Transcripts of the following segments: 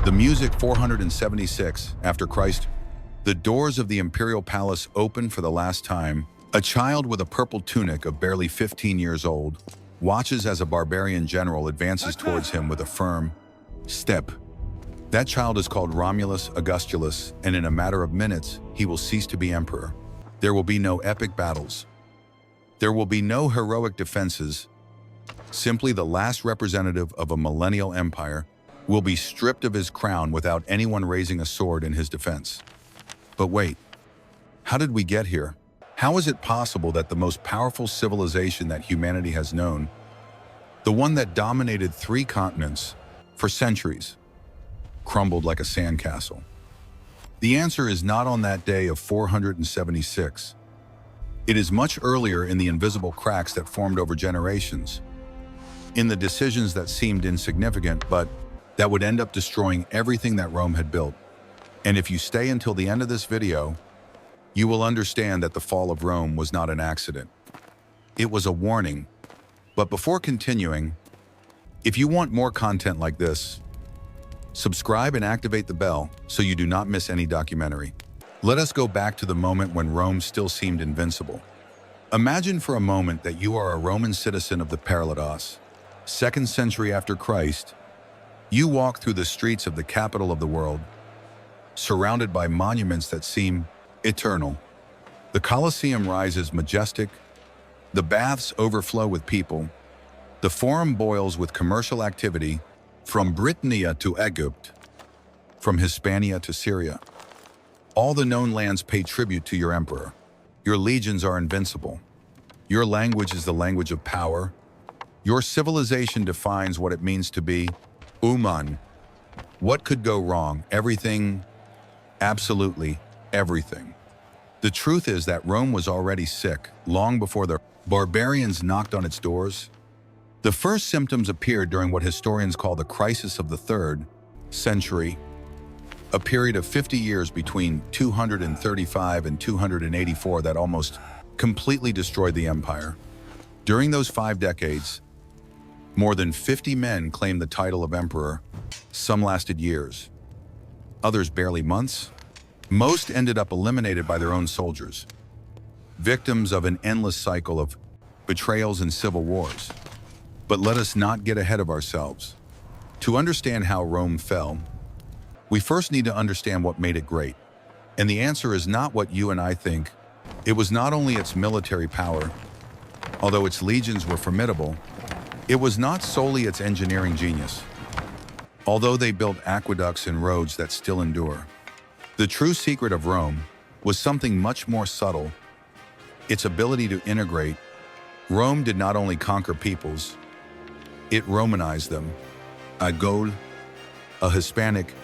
The music 476 after Christ. The doors of the imperial palace open for the last time. A child with a purple tunic of barely 15 years old watches as a barbarian general advances towards him with a firm step. That child is called Romulus Augustulus, and in a matter of minutes, he will cease to be emperor. There will be no epic battles. There will be no heroic defenses. Simply the last representative of a millennial empire will be stripped of his crown without anyone raising a sword in his defense. But wait, how did we get here? How is it possible that the most powerful civilization that humanity has known, the one that dominated 3 continents for centuries, crumbled like a sandcastle? The answer is not on that day of 476. It is much earlier in the invisible cracks that formed over generations, in the decisions that seemed insignificant, but that would end up destroying everything that Rome had built. And if you stay until the end of this video, you will understand that the fall of Rome was not an accident. It was a warning. But before continuing, if you want more content like this, subscribe and activate the bell so you do not miss any documentary. Let us go back to the moment when Rome still seemed invincible. Imagine for a moment that you are a Roman citizen of the Paralydos, 2nd century after Christ. You walk through the streets of the capital of the world, surrounded by monuments that seem eternal. The Colosseum rises majestic, the baths overflow with people, the Forum boils with commercial activity, from Britannia to Egypt, from Hispania to Syria. All the known lands pay tribute to your emperor. Your legions are invincible. Your language is the language of power. Your civilization defines what it means to be human. What could go wrong? Everything, absolutely everything. The truth is that Rome was already sick long before the barbarians knocked on its doors. The first symptoms appeared during what historians call the crisis of the 3rd century, a period of 50 years between 235 and 284 that almost completely destroyed the empire. During those 5 decades, more than 50 men claimed the title of emperor. Some lasted years, others barely months. Most ended up eliminated by their own soldiers, victims of an endless cycle of betrayals and civil wars. But let us not get ahead of ourselves. To understand how Rome fell, we first need to understand what made it great. And the answer is not what you and I think. It was not only its military power, although its legions were formidable. It was not solely its engineering genius, although they built aqueducts and roads that still endure. The true secret of Rome was something much more subtle: its ability to integrate. Rome did not only conquer peoples, it Romanized them. A Gaul, a Hispanic,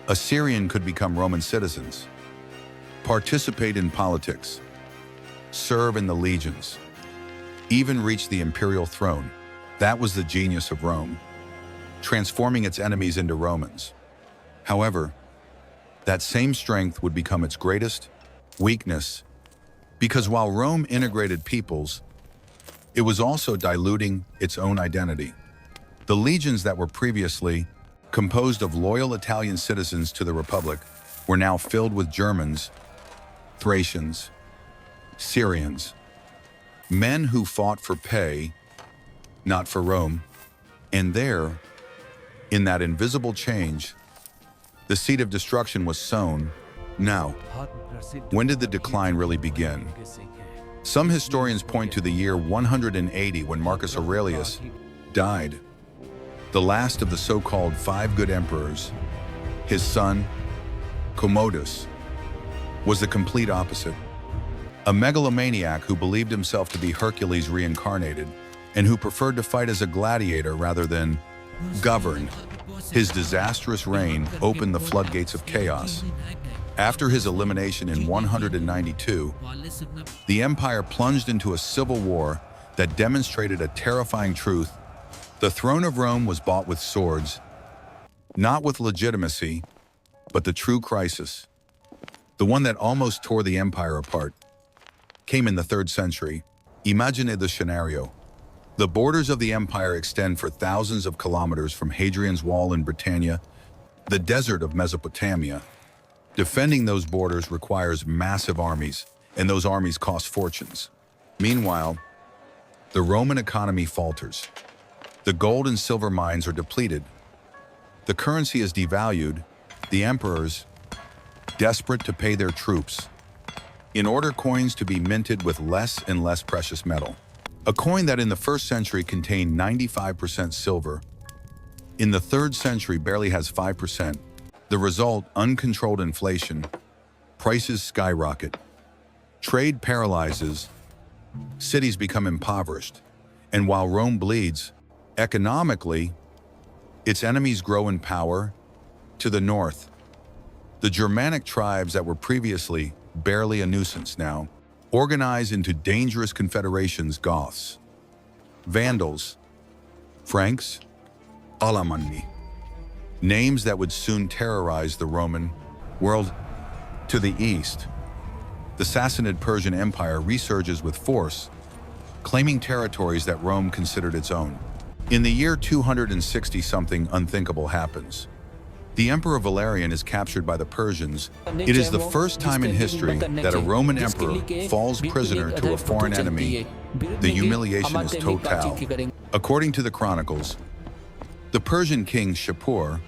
a Syrian could become Roman citizens, participate in politics, serve in the legions, even reach the imperial throne. That was the genius of Rome, transforming its enemies into Romans. However, that same strength would become its greatest weakness, because while Rome integrated peoples, it was also diluting its own identity. The legions that were previously composed of loyal Italian citizens to the Republic were now filled with Germans, Thracians, Syrians, men who fought for pay, not for Rome. And there, in that invisible change, the seed of destruction was sown. Now, when did the decline really begin? Some historians point to the year 180 when Marcus Aurelius died, the last of the so-called 5 good emperors. His son, Commodus, was the complete opposite. A megalomaniac who believed himself to be Hercules reincarnated and who preferred to fight as a gladiator rather than govern. His disastrous reign opened the floodgates of chaos. After his elimination in 192, the empire plunged into a civil war that demonstrated a terrifying truth. The throne of Rome was bought with swords, not with legitimacy, but the true crisis, the one that almost tore the empire apart, came in the 3rd century. Imagine the scenario. The borders of the empire extend for thousands of kilometers from Hadrian's Wall in Britannia the desert of Mesopotamia. Defending those borders requires massive armies, and those armies cost fortunes. Meanwhile, the Roman economy falters. The gold and silver mines are depleted. The currency is devalued. The emperors, desperate to pay their troops, in order coins to be minted with less and less precious metal. A coin that in the 1st century contained 95% silver, in the 3rd century barely has 5%. The result, uncontrolled inflation. Prices skyrocket. Trade paralyzes. Cities become impoverished. And while Rome bleeds, economically, its enemies grow in power. To the north, the Germanic tribes that were previously barely a nuisance now organize into dangerous confederations: Goths, Vandals, Franks, Alemanni. Names that would soon terrorize the Roman world. To the east, the Sassanid Persian Empire resurges with force, claiming territories that Rome considered its own. In the year 260, something unthinkable happens. The Emperor Valerian is captured by the Persians. It is the first time in history that a Roman emperor falls prisoner to a foreign enemy. The humiliation is total. According to the chronicles, the Persian king Shapur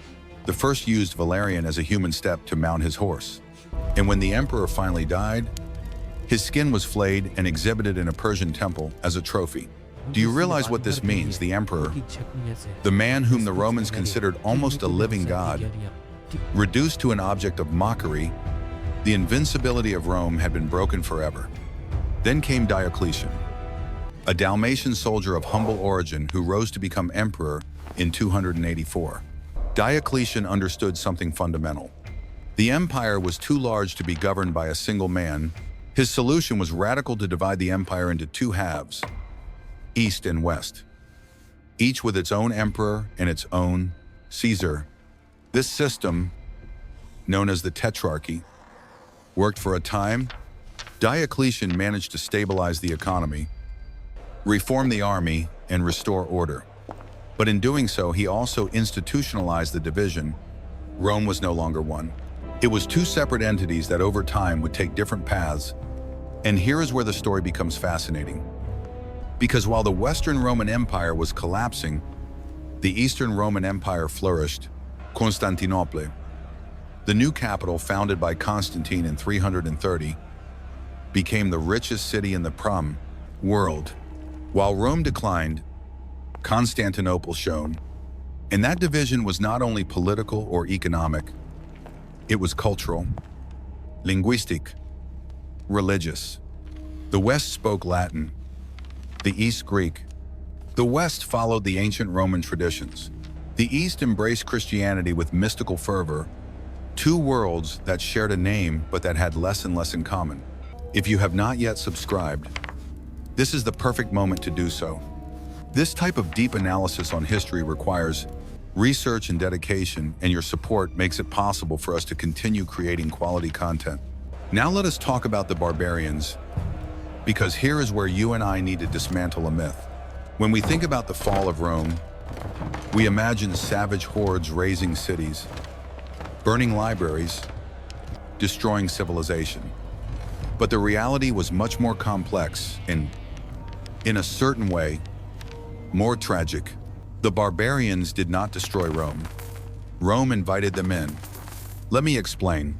the first used Valerian as a human step to mount his horse. And when the emperor finally died, his skin was flayed and exhibited in a Persian temple as a trophy. Do you realize what this means? The emperor, the man whom the Romans considered almost a living god, reduced to an object of mockery. The invincibility of Rome had been broken forever. Then came Diocletian, a Dalmatian soldier of humble origin who rose to become emperor in 284. Diocletian understood something fundamental. The empire was too large to be governed by a single man. His solution was radical: to divide the empire into 2 halves, east and west, each with its own emperor and its own Caesar. This system, known as the Tetrarchy, worked for a time. Diocletian managed to stabilize the economy, reform the army, and restore order. But in doing so, he also institutionalized the division. Rome was no longer one. It was 2 separate entities that over time would take different paths. And here is where the story becomes fascinating. Because while the Western Roman Empire was collapsing, the Eastern Roman Empire flourished. Constantinople, the new capital founded by Constantine in 330, became the richest city in the Prum world. While Rome declined, Constantinople shone. And that division was not only political or economic, it was cultural, linguistic, religious. The West spoke Latin, the East Greek. The West followed the ancient Roman traditions. The East embraced Christianity with mystical fervor, 2 worlds that shared a name but that had less and less in common. If you have not yet subscribed, this is the perfect moment to do so. This type of deep analysis on history requires research and dedication, and your support makes it possible for us to continue creating quality content. Now let us talk about the barbarians, because here is where you and I need to dismantle a myth. When we think about the fall of Rome, we imagine savage hordes razing cities, burning libraries, destroying civilization. But the reality was much more complex and, in a certain way, more tragic. The barbarians did not destroy Rome. Rome invited them in. Let me explain.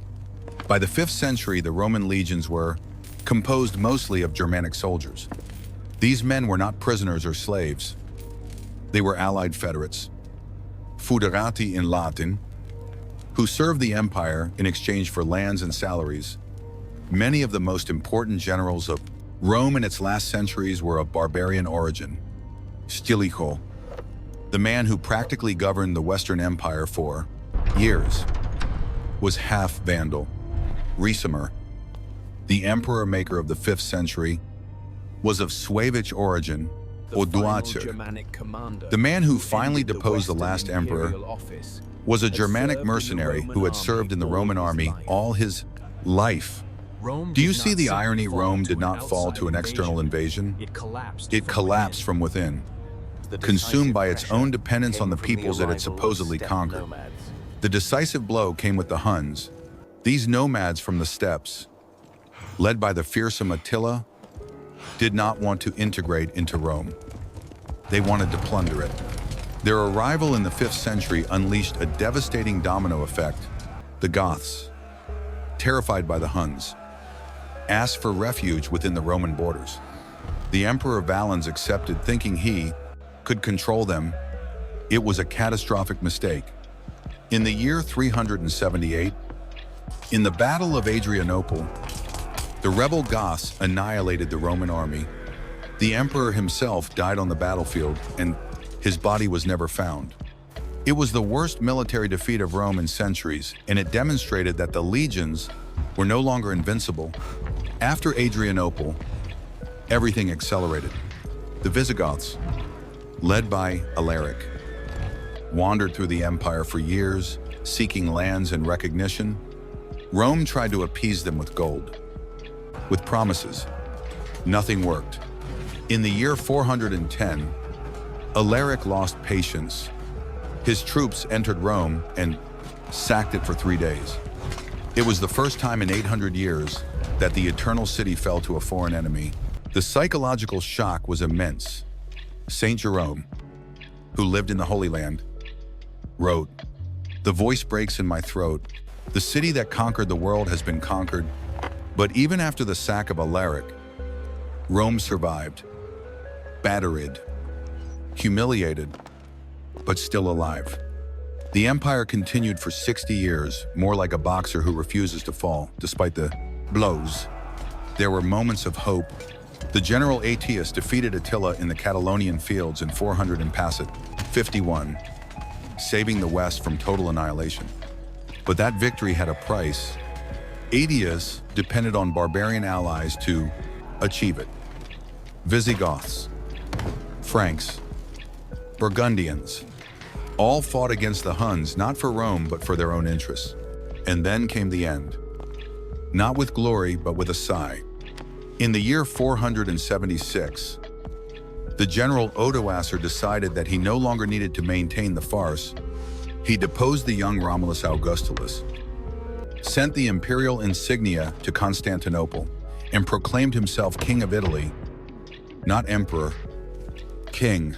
By the 5th century, the Roman legions were composed mostly of Germanic soldiers. These men were not prisoners or slaves. They were allied federates, foederati in Latin, who served the empire in exchange for lands and salaries. Many of the most important generals of Rome in its last centuries were of barbarian origin. Stilicho, the man who practically governed the Western Empire for years, was half Vandal. Ricimer, the emperor-maker of the 5th century, was of Slavic origin. Odoacer, the man who finally deposed the last emperor, was a Germanic mercenary who had served in the Roman army all his life. Do you see the irony? Rome did not fall to an external invasion. It collapsed from within, consumed by its own dependence on the peoples that it supposedly conquered. The decisive blow came with the Huns. These nomads from the steppes, led by the fearsome Attila, did not want to integrate into Rome. They wanted to plunder it. Their arrival in the 5th century unleashed a devastating domino effect. The Goths, terrified by the Huns, asked for refuge within the Roman borders. The Emperor Valens accepted, thinking he could control them. It was a catastrophic mistake. In the year 378, in the Battle of Adrianople, the rebel Goths annihilated the Roman army. The emperor himself died on the battlefield, and his body was never found. It was the worst military defeat of Rome in centuries, and it demonstrated that the legions were no longer invincible. After Adrianople, everything accelerated. The Visigoths, led by Alaric, wandered through the empire for years, seeking lands and recognition. Rome tried to appease them with gold, with promises. Nothing worked. In the year 410, Alaric lost patience. His troops entered Rome and sacked it for 3 days. It was the first time in 800 years that the Eternal City fell to a foreign enemy. The psychological shock was immense. Saint Jerome, who lived in the Holy Land, wrote, "The voice breaks in my throat. The city that conquered the world has been conquered." But even after the sack of Alaric, Rome survived, battered, humiliated, but still alive. The empire continued for 60 years, more like a boxer who refuses to fall, despite the blows. There were moments of hope. The general Aetius defeated Attila in the Catalonian fields in 451, saving the West from total annihilation. But that victory had a price. Aetius depended on barbarian allies to achieve it. Visigoths, Franks, Burgundians, all fought against the Huns, not for Rome, but for their own interests. And then came the end. Not with glory, but with a sigh. In the year 476, the general Odoacer decided that he no longer needed to maintain the farce. He deposed the young Romulus Augustulus, sent the imperial insignia to Constantinople, and proclaimed himself king of Italy, not emperor, king,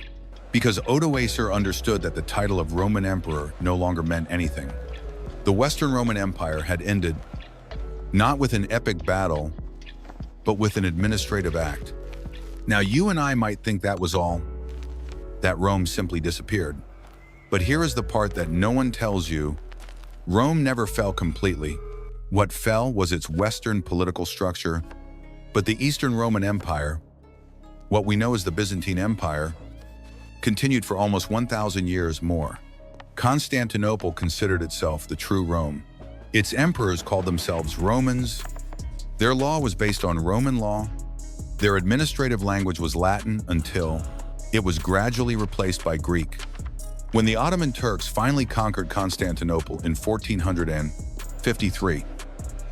because Odoacer understood that the title of Roman emperor no longer meant anything. The Western Roman Empire had ended, not with an epic battle, but with an administrative act. Now, you and I might think that was all, that Rome simply disappeared. But here is the part that no one tells you. Rome never fell completely. What fell was its Western political structure, but the Eastern Roman Empire, what we know as the Byzantine Empire, continued for almost 1,000 years more. Constantinople considered itself the true Rome. Its emperors called themselves Romans. Their law was based on Roman law. Their administrative language was Latin until it was gradually replaced by Greek. When the Ottoman Turks finally conquered Constantinople in 1453,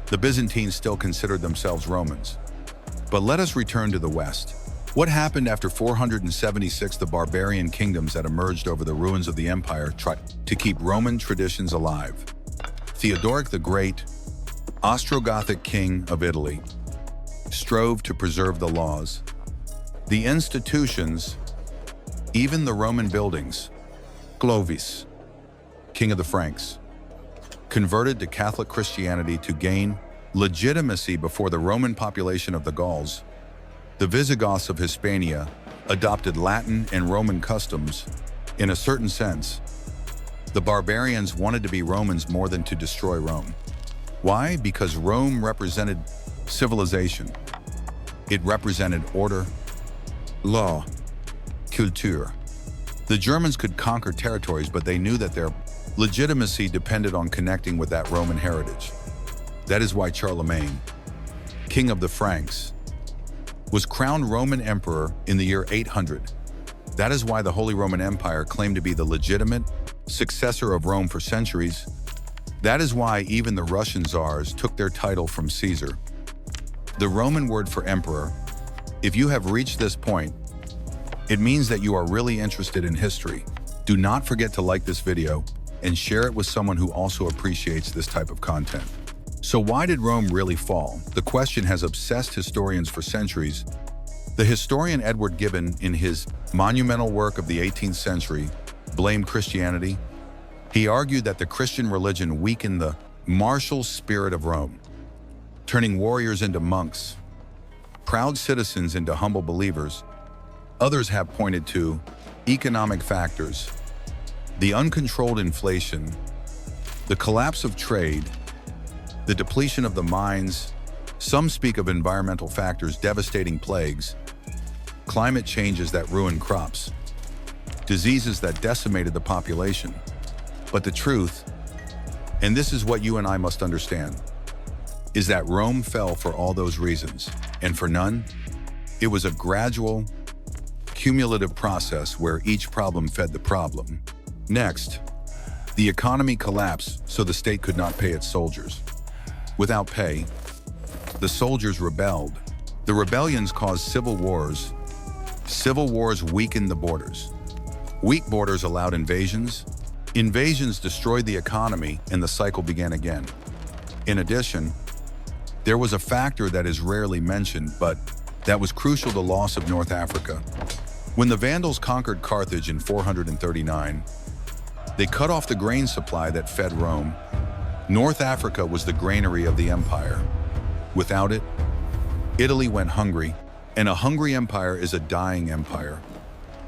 the Byzantines still considered themselves Romans. But let us return to the West. What happened after 476? The barbarian kingdoms that emerged over the ruins of the empire tried to keep Roman traditions alive. Theodoric the Great, Ostrogothic king of Italy, strove to preserve the laws, the institutions, even the Roman buildings. Clovis, king of the Franks, converted to Catholic Christianity to gain legitimacy before the Roman population of the Gauls. The Visigoths of Hispania adopted Latin and Roman customs. In a certain sense, the barbarians wanted to be Romans more than to destroy Rome. Why? Because Rome represented civilization. It represented order, law, culture. The Germans could conquer territories, but they knew that their legitimacy depended on connecting with that Roman heritage. That is why Charlemagne, king of the Franks, was crowned Roman emperor in the year 800. That is why the Holy Roman Empire claimed to be the legitimate successor of Rome for centuries. That is why even the Russian czars took their title from Caesar. The Roman word for emperor, if you have reached this point, it means that you are really interested in history. Do not forget to like this video, and share it with someone who also appreciates this type of content. So why did Rome really fall? The question has obsessed historians for centuries. The historian Edward Gibbon, in his monumental work of the 18th century, blamed Christianity. He argued that the Christian religion weakened the martial spirit of Rome, turning warriors into monks, proud citizens into humble believers. Others have pointed to economic factors, the uncontrolled inflation, the collapse of trade, the depletion of the mines. Some speak of environmental factors, devastating plagues, climate changes that ruined crops, diseases that decimated the population. But the truth, and this is what you and I must understand, is that Rome fell for all those reasons, and for none. It was a gradual, cumulative process where each problem fed the problem. Next, the economy collapsed so the state could not pay its soldiers. Without pay, the soldiers rebelled. The rebellions caused civil wars. Civil wars weakened the borders. Weak borders allowed invasions. Invasions destroyed the economy, and the cycle began again. In addition, there was a factor that is rarely mentioned, but that was crucial: the loss of North Africa. When the Vandals conquered Carthage in 439, they cut off the grain supply that fed Rome. North Africa was the granary of the empire. Without it, Italy went hungry, and a hungry empire is a dying empire.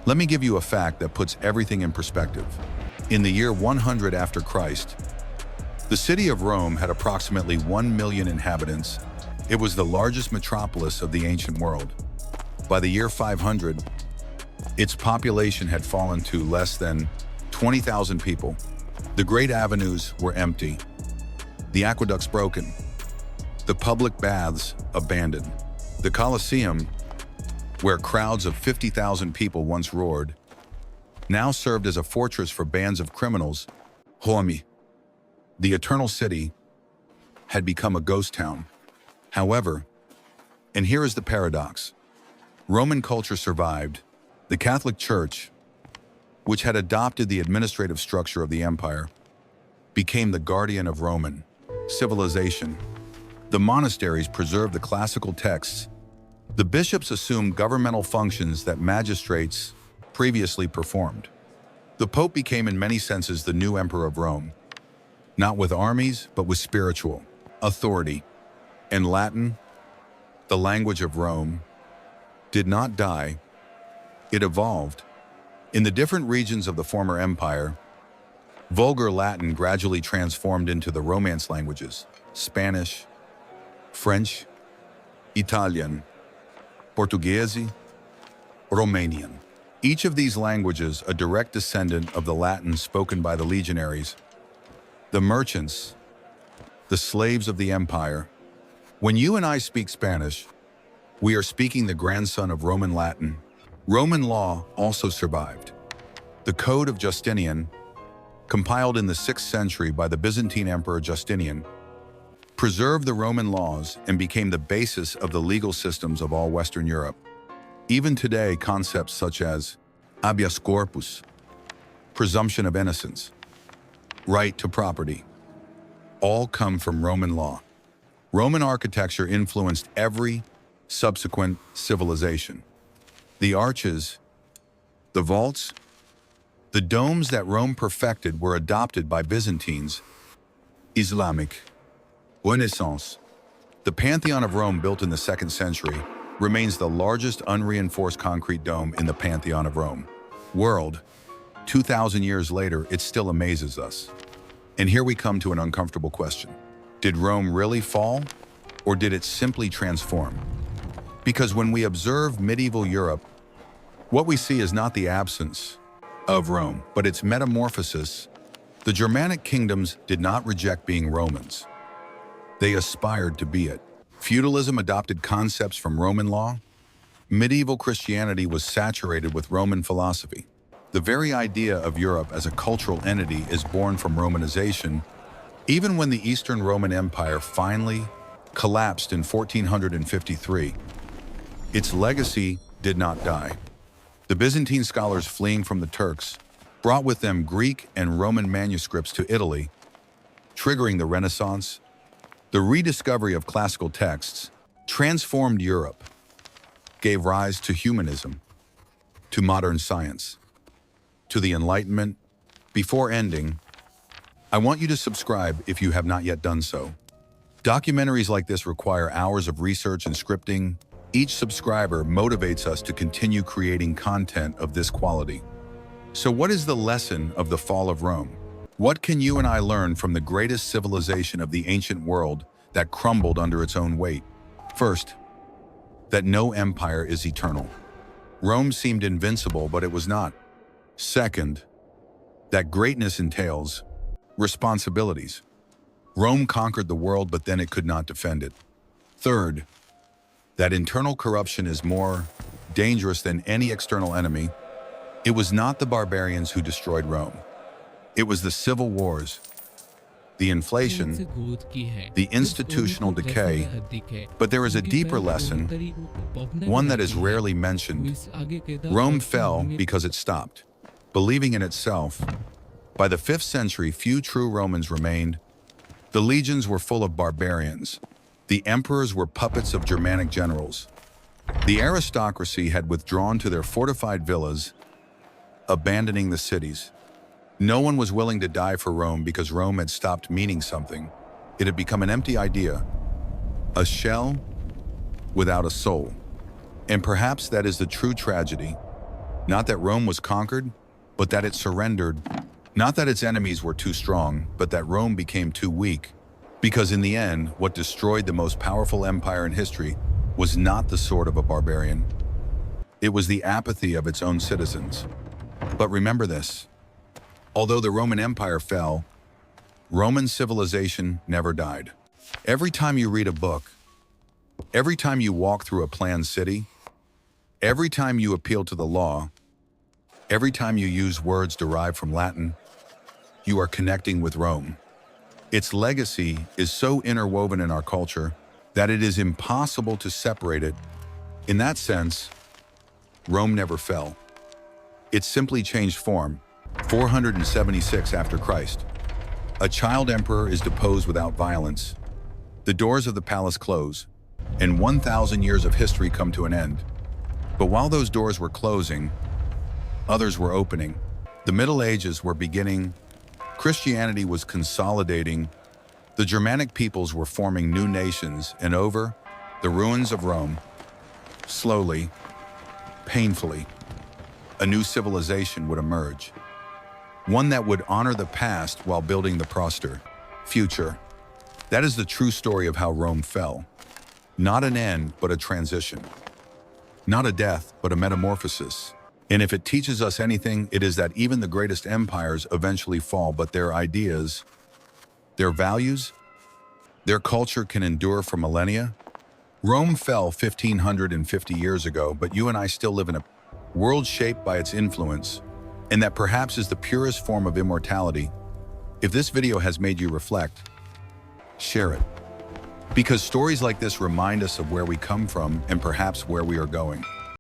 Let me give you a fact that puts everything in perspective. In the year 100 after Christ, the city of Rome had approximately 1 million inhabitants. It was the largest metropolis of the ancient world. By the year 500, its population had fallen to less than 20,000 people. The great avenues were empty, the aqueducts broken, the public baths abandoned. The Colosseum, where crowds of 50,000 people once roared, now served as a fortress for bands of criminals. Homi, the eternal city, had become a ghost town. However, and here is the paradox, Roman culture survived. The Catholic Church, which had adopted the administrative structure of the empire, became the guardian of Roman civilization. The monasteries preserved the classical texts. The bishops assumed governmental functions that magistrates previously performed. The Pope became in many senses the new emperor of Rome, not with armies, but with spiritual authority. And Latin, the language of Rome, did not die, it evolved. In the different regions of the former empire, Vulgar Latin gradually transformed into the Romance languages: Spanish, French, Italian, Portuguese, Romanian. Each of these languages a direct descendant of the Latin spoken by the legionaries, the merchants, the slaves of the empire. When you and I speak Spanish, we are speaking the grandson of Roman Latin. Roman law also survived. The Code of Justinian, compiled in the 6th century by the Byzantine Emperor Justinian, preserved the Roman laws and became the basis of the legal systems of all Western Europe. Even today, concepts such as habeas corpus, presumption of innocence, right to property, all come from Roman law. Roman architecture influenced every subsequent civilization. The arches, the vaults, the domes that Rome perfected were adopted by Byzantines. Islamic Renaissance. The Pantheon of Rome, built in the 2nd century, remains the largest unreinforced concrete dome in the Pantheon of Rome. World, 2,000 years later, it still amazes us. And here we come to an uncomfortable question. Did Rome really fall, or did it simply transform? Because when we observe medieval Europe, what we see is not the absence of Rome, but its metamorphosis. The Germanic kingdoms did not reject being Romans. They aspired to be it. Feudalism adopted concepts from Roman law. Medieval Christianity was saturated with Roman philosophy. The very idea of Europe as a cultural entity is born from Romanization. Even when the Eastern Roman Empire finally collapsed in 1453, its legacy did not die. The Byzantine scholars fleeing from the Turks, brought with them Greek and Roman manuscripts to Italy, triggering the Renaissance. The rediscovery of classical texts transformed Europe, gave rise to humanism, to modern science, to the Enlightenment. Before ending, I want you to subscribe if you have not yet done so. Documentaries like this require hours of research and scripting. Each subscriber motivates us to continue creating content of this quality. So what is the lesson of the fall of Rome? What can you and I learn from the greatest civilization of the ancient world that crumbled under its own weight? First, that no empire is eternal. Rome seemed invincible, but it was not. Second, that greatness entails responsibilities. Rome conquered the world, but then it could not defend it. Third, that internal corruption is more dangerous than any external enemy. It was not the barbarians who destroyed Rome. It was the civil wars, the inflation, the institutional decay. But there is a deeper lesson, one that is rarely mentioned. Rome fell because it stopped believing in itself. By the 5th century, few true Romans remained. The legions were full of barbarians. The emperors were puppets of Germanic generals. The aristocracy had withdrawn to their fortified villas, abandoning the cities. No one was willing to die for Rome because Rome had stopped meaning something. It had become an empty idea, a shell without a soul. And perhaps that is the true tragedy. Not that Rome was conquered, but that it surrendered. Not that its enemies were too strong, but that Rome became too weak. Because in the end, what destroyed the most powerful empire in history was not the sword of a barbarian. It was the apathy of its own citizens. But remember this, although the Roman Empire fell, Roman civilization never died. Every time you read a book, every time you walk through a planned city, every time you appeal to the law, every time you use words derived from Latin, you are connecting with Rome. Its legacy is so interwoven in our culture that it is impossible to separate it. In that sense, Rome never fell. It simply changed form. 476 after Christ. A child emperor is deposed without violence. The doors of the palace close, and 1,000 years of history come to an end. But while those doors were closing, others were opening. The Middle Ages were beginning. Christianity was consolidating. The Germanic peoples were forming new nations, and over the ruins of Rome, slowly, painfully, a new civilization would emerge. One that would honor the past while building the prosper future. That is the true story of how Rome fell. Not an end, but a transition. Not a death, but a metamorphosis. And if it teaches us anything, it is that even the greatest empires eventually fall, but their ideas, their values, their culture can endure for millennia. Rome fell 1,550 years ago, but you and I still live in a world shaped by its influence, and that perhaps is the purest form of immortality. If this video has made you reflect, share it. Because stories like this remind us of where we come from and perhaps where we are going.